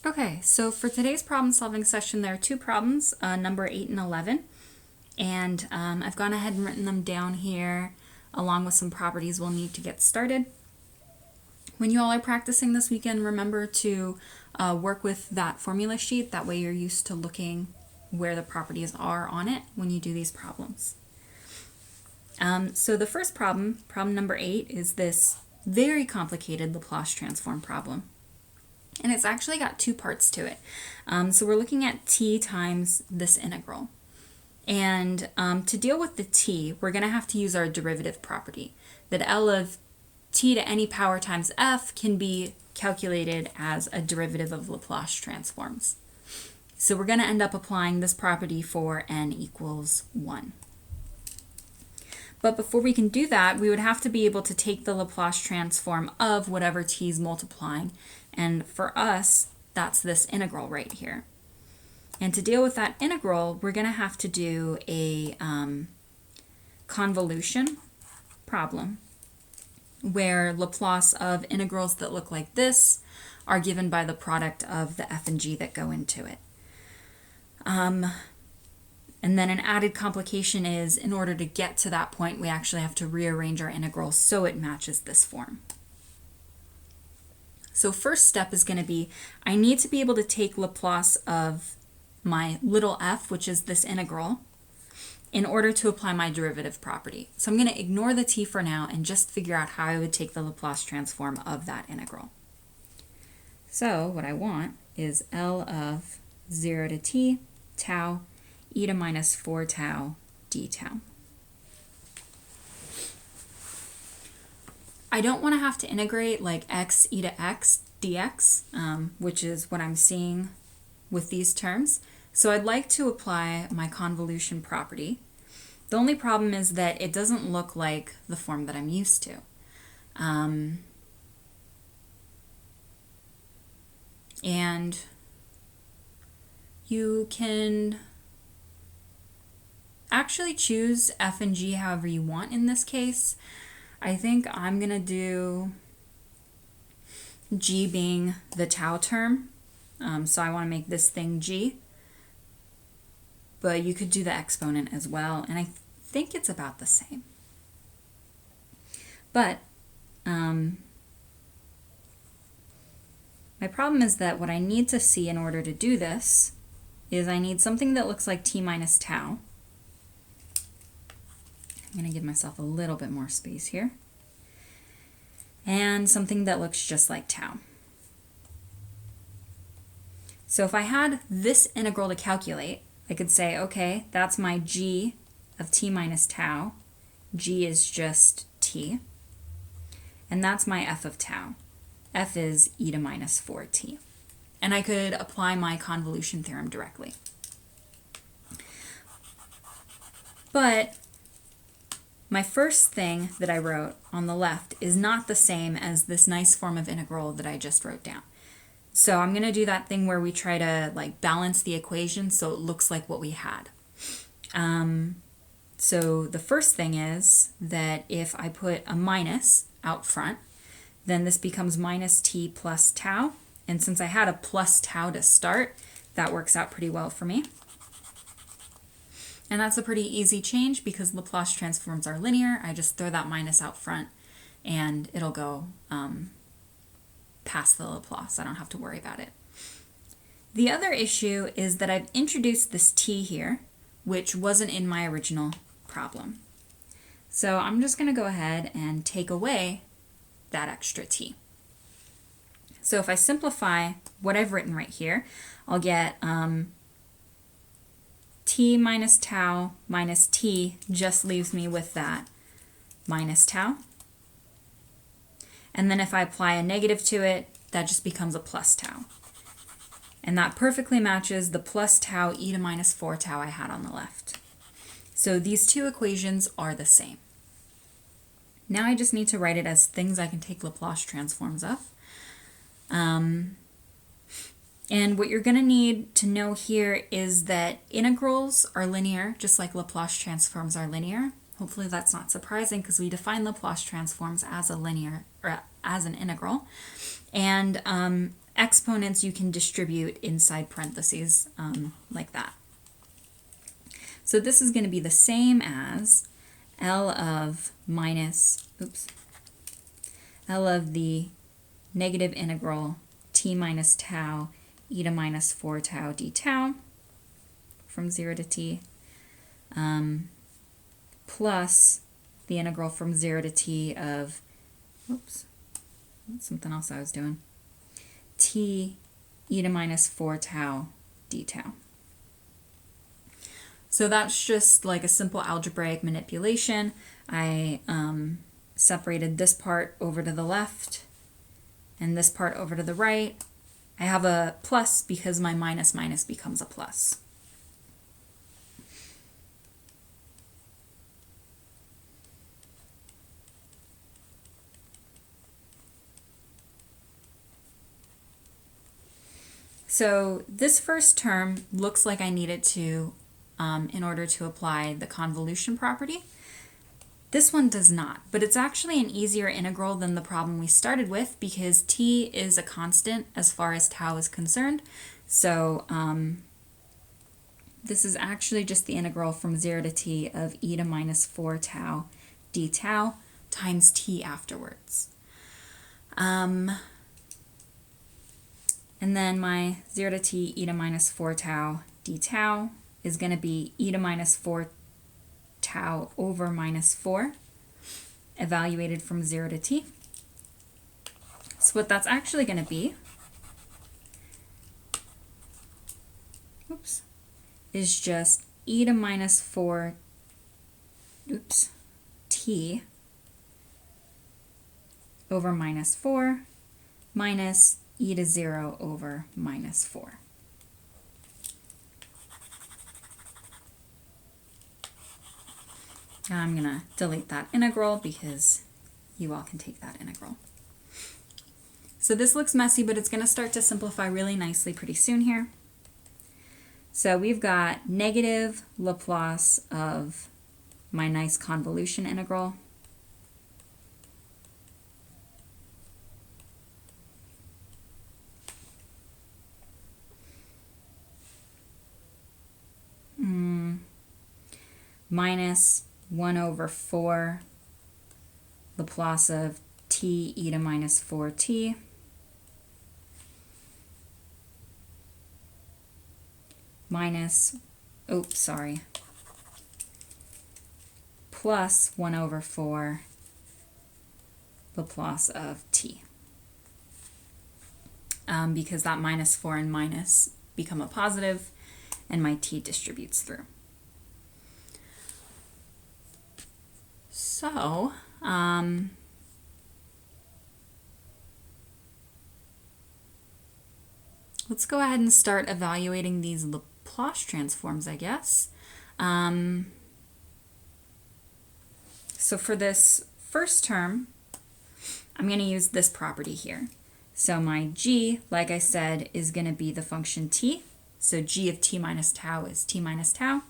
Okay, so for today's problem solving session, there are two problems, number 8 and 11. And I've gone ahead and written them down here along with some properties we'll need to get started. When you all are practicing this weekend, remember to work with that formula sheet. That way you're used to looking where the properties are on it when you do these problems. So the first problem, problem number 8, is this very complicated Laplace transform problem. And it's actually got two parts to it. So we're looking at t times this integral. And to deal with the t, we're going to have to use our derivative property, that L of t to any power times f can be calculated as a derivative of Laplace transforms. So we're going to end up applying this property for n equals 1. But before we can do that, we would have to be able to take the Laplace transform of whatever t is multiplying. And for us, that's this integral right here. And to deal with that integral, we're going to have to do a convolution problem where Laplace of integrals that look like this are given by the product of the f and g that go into it. And then an added complication is, in order to get to that point, we actually have to rearrange our integral so it matches this form. So first step is going to be, I need to be able to take Laplace of my little f, which is this integral, in order to apply my derivative property. So I'm going to ignore the t for now and just figure out how I would take the Laplace transform of that integral. So what I want is L of 0 to t, tau, e to minus 4 tau, d tau. I don't want to have to integrate like x e to x dx, which is what I'm seeing with these terms. So I'd like to apply my convolution property. The only problem is that it doesn't look like the form that I'm used to. And you can actually choose f and g however you want in this case. I think I'm going to do g being the tau term. So I want to make this thing g. But you could do the exponent as well, and I think it's about the same. But my problem is that what I need to see in order to do this is I need something that looks like t minus tau. I'm going to give myself a little bit more space here. And something that looks just like tau. So if I had this integral to calculate, I could say, okay, that's my g of t minus tau. G is just t. And that's my f of tau. F is e to minus 4t. And I could apply my convolution theorem directly. But my first thing that I wrote on the left is not the same as this nice form of integral that I just wrote down. So I'm going to do that thing where we try to like balance the equation so it looks like what we had. So the first thing is that if I put a minus out front, then this becomes minus t plus tau. And since I had a plus tau to start, that works out pretty well for me. And that's a pretty easy change because Laplace transforms are linear. I just throw that minus out front and it'll go past the Laplace. I don't have to worry about it. The other issue is that I've introduced this t here, which wasn't in my original problem. So I'm just going to go ahead and take away that extra t. So if I simplify what I've written right here, I'll get t minus tau minus t just leaves me with that minus tau. And then if I apply a negative to it, that just becomes a plus tau. And that perfectly matches the plus tau e to minus 4 tau I had on the left. So these two equations are the same. Now I just need to write it as things I can take Laplace transforms of. And what you're going to need to know here is that integrals are linear, just like Laplace transforms are linear. Hopefully that's not surprising because we define Laplace transforms as a linear, or as an integral. And exponents you can distribute inside parentheses like that. So this is going to be the same as L of the negative integral t minus tau e to minus 4 tau d tau from 0 to t plus the integral from 0 to t of, oops, that's something else I was doing, t e to minus 4 tau d tau. So that's just like a simple algebraic manipulation. I separated this part over to the left and this part over to the right. I have a plus because my minus minus becomes a plus. So this first term looks like I need it to in order to apply the convolution property. This one does not, but it's actually an easier integral than the problem we started with because t is a constant as far as tau is concerned. So this is actually just the integral from 0 to t of e to minus 4 tau d tau times t afterwards. And then my 0 to t e to minus 4 tau d tau is going to be e to minus 4 tau over minus 4, evaluated from 0 to t. So what that's actually going to be, is just e to minus 4, t over minus 4 minus e to 0 over minus 4. Now I'm going to delete that integral because you all can take that integral. So this looks messy, but it's going to start to simplify really nicely pretty soon here. So we've got negative Laplace of my nice convolution integral. Minus 1 over 4 Laplace of t e to minus 4t minus, plus 1 over 4 Laplace of t. Because that minus 4 and minus become a positive and my t distributes through. So, let's go ahead and start evaluating these Laplace transforms, I guess. So for this first term, I'm going to use this property here. So my g, like I said, is going to be the function t. So g of t minus tau is t minus tau.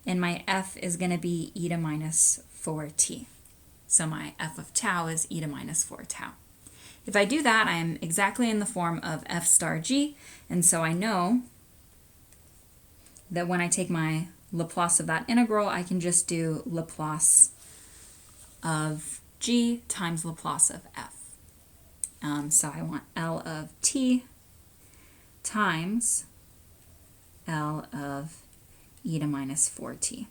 And my f is going to be e to minus 4t. So my f of tau is e to minus 4 tau. If I do that, I am exactly in the form of f star g, and so I know that when I take my Laplace of that integral, I can just do Laplace of g times Laplace of f. So I want L of t times L of e to minus 4t.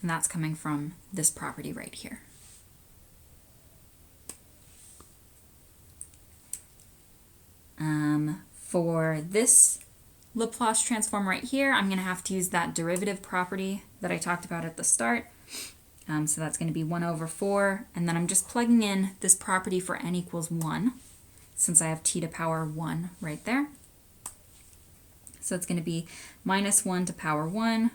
And that's coming from this property right here. For this Laplace transform right here, I'm going to have to use that derivative property that I talked about at the start. So that's going to be 1 over 4, and then I'm just plugging in this property for n equals 1, since I have t to power 1 right there. So it's going to be minus 1 to power 1,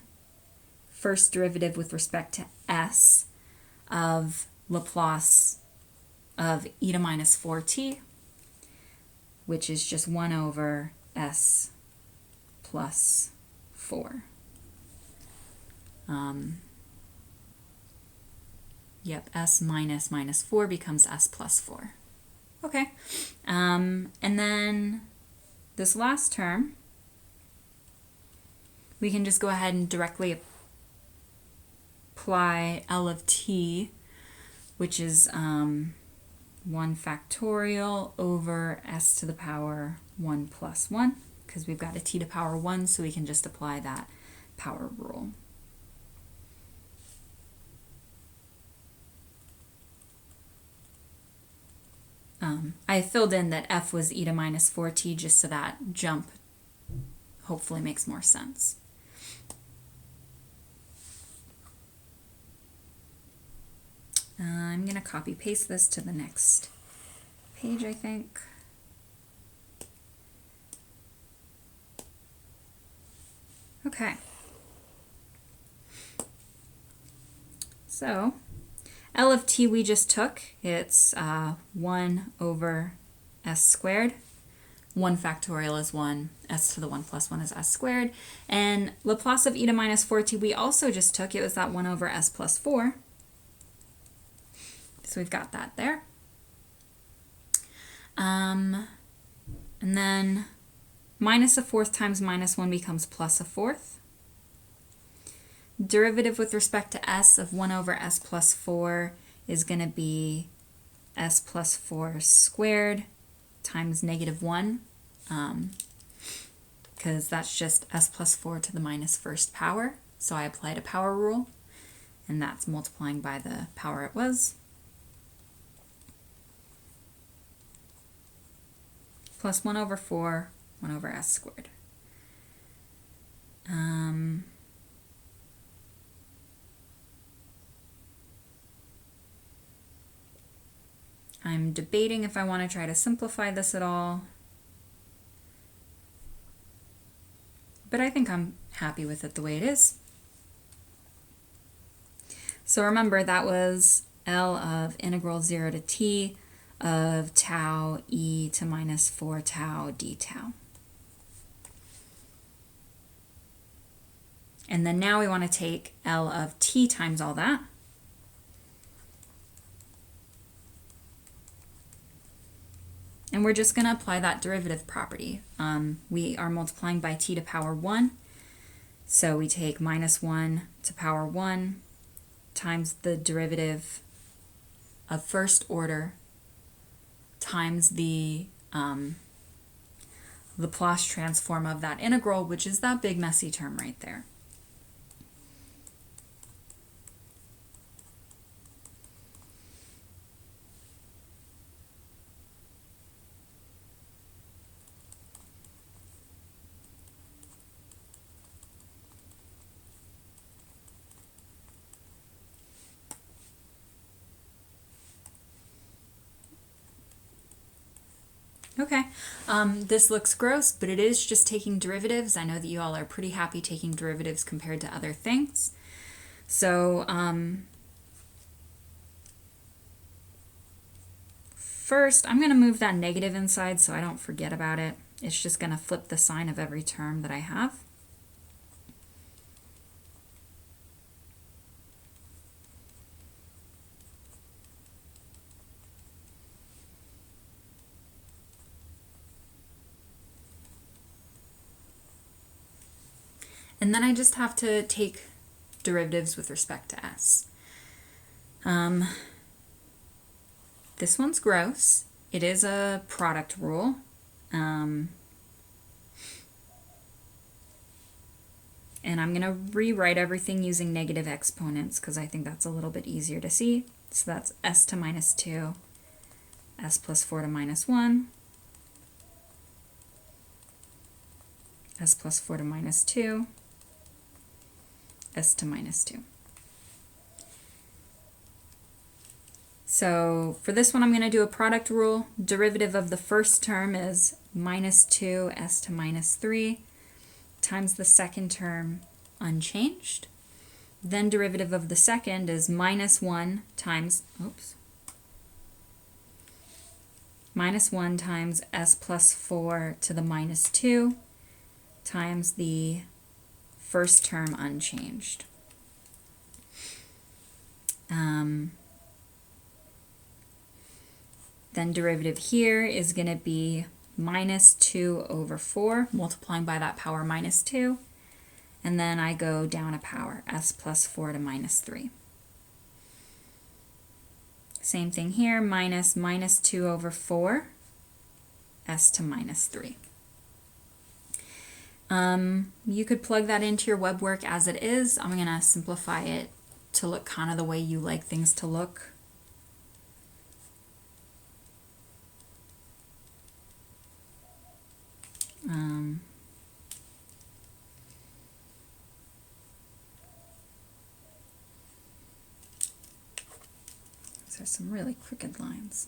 first derivative with respect to s of Laplace of e to minus 4t, which is just 1 over s plus 4. S minus minus 4 becomes s plus 4. Okay. And then this last term, we can just go ahead and directly apply L of t, which is 1 factorial over s to the power 1 plus 1, because we've got a t to the power 1, so we can just apply that power rule. I filled in that f was e to minus 4t just so that jump hopefully makes more sense. I'm going to copy paste this to the next page, I think. Okay. So L of t we just took, it's 1 over s squared. 1 factorial is 1, s to the 1 plus 1 is s squared. And Laplace of e to minus 4t we also just took, it was that 1 over s plus 4. So we've got that there. And then minus a fourth times minus 1 becomes plus a fourth. Derivative with respect to s of 1 over s plus 4 is going to be s plus 4 squared times negative 1, because that's just s plus 4 to the minus first power. So I applied a power rule, and that's multiplying by the power it was. Plus 1 over 4, 1 over s squared. I'm debating if I want to try to simplify this at all, but I think I'm happy with it the way it is. So remember, that was L of integral 0 to t of tau e to minus 4 tau d tau. And then now we want to take L of t times all that. And we're just going to apply that derivative property. We are multiplying by t to power 1. So we take minus 1 to power 1 times the derivative of first order times the Laplace transform of that integral, which is that big messy term right there. Okay, this looks gross, but it is just taking derivatives. I know that you all are pretty happy taking derivatives compared to other things. So first, I'm going to move that negative inside so I don't forget about it. It's just going to flip the sign of every term that I have. And then I just have to take derivatives with respect to s. This one's gross. It is a product rule. And I'm going to rewrite everything using negative exponents because I think that's a little bit easier to see. So that's s to minus 2, s plus 4 to minus 1, s plus 4 to minus 2, s to minus 2. So for this one, I'm going to do a product rule. Derivative of the first term is minus 2 s to minus 3 times the second term unchanged. Then derivative of the second is minus 1 times, minus 1 times s plus 4 to the minus 2 times the first term unchanged. Then derivative here is going to be minus 2 over 4, multiplying by that power minus 2. And then I go down a power, s plus 4 to minus 3. Same thing here, minus 2 over 4, s to minus 3. You could plug that into your web work as it is. I'm going to simplify it to look kind of the way you like things to look. These are some really crooked lines.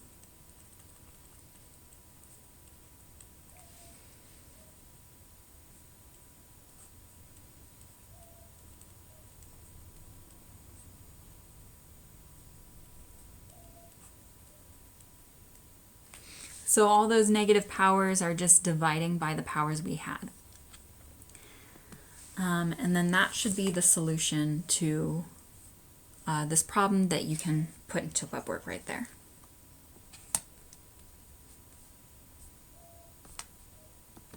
So all those negative powers are just dividing by the powers we had. And then that should be the solution to this problem that you can put into web work right there.